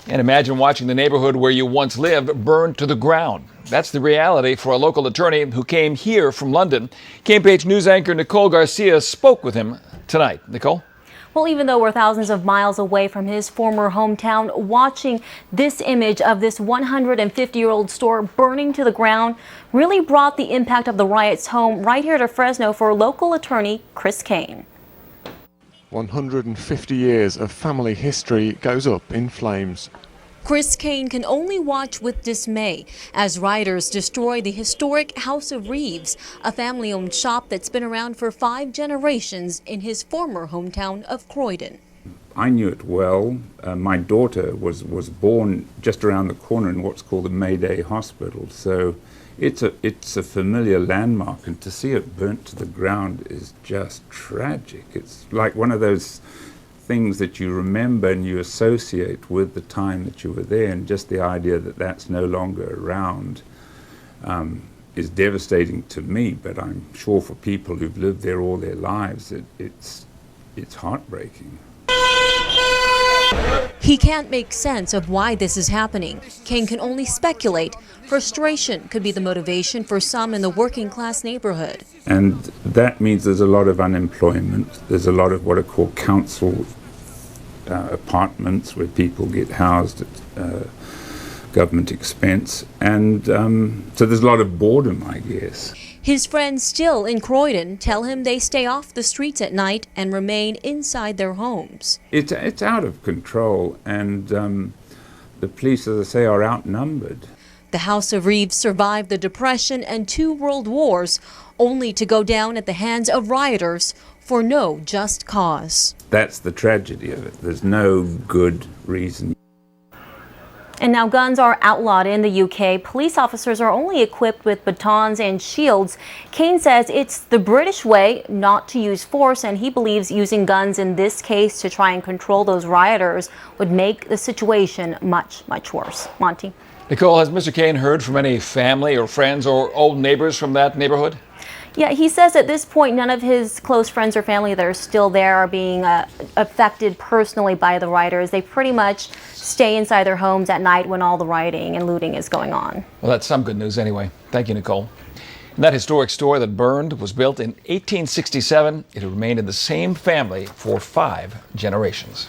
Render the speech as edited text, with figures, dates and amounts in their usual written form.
And imagine watching the neighborhood where you once lived burn to the ground. That's the reality for a local attorney who came here from London. Caine Page News anchor Nicole Garcia spoke with him tonight. Nicole? Well, even though we're thousands of miles away from his former hometown, watching this image of this 150-year-old store burning to the ground really brought the impact of the riots home right here to Fresno for local attorney Chris Caine. 150 years of family history goes up in flames. Chris Caine can only watch with dismay as rioters destroy the historic House of Reeves, a family-owned shop that's been around for 5 generations in his former hometown of Croydon. I knew it well. My daughter was born just around the corner in what's called the Mayday Hospital, so it's a familiar landmark, and to see it burnt to the ground is just tragic. It's like one of those things that you remember and you associate with the time that you were there, and just the idea that that's no longer around is devastating to me, but I'm sure for people who've lived there all their lives, it's heartbreaking. He can't make sense of why this is happening. Caine can only speculate. Frustration could be the motivation for some in the working class neighborhood. And that means there's a lot of unemployment. There's a lot of what are called council apartments where people get housed at government expense. And so there's a lot of boredom, I guess. His friends still in Croydon tell him they stay off the streets at night and remain inside their homes. It's out of control, and the police, as I say, are outnumbered. The House of Reeves survived the Depression and 2 world wars, only to go down at the hands of rioters for no just cause. That's the tragedy of it. There's no good reason. And now guns are outlawed in the UK. Police officers are only equipped with batons and shields. Caine says it's the British way not to use force, and he believes using guns in this case to try and control those rioters would make the situation much, much worse. Monty? Nicole, has Mr. Caine heard from any family or friends or old neighbors from that neighborhood? Yeah, he says at this point none of his close friends or family that are still there are being affected personally by the rioters. They pretty much stay inside their homes at night when all the rioting and looting is going on. Well, that's some good news anyway. Thank you, Nicole. And that historic store that burned was built in 1867. It remained in the same family for 5 generations.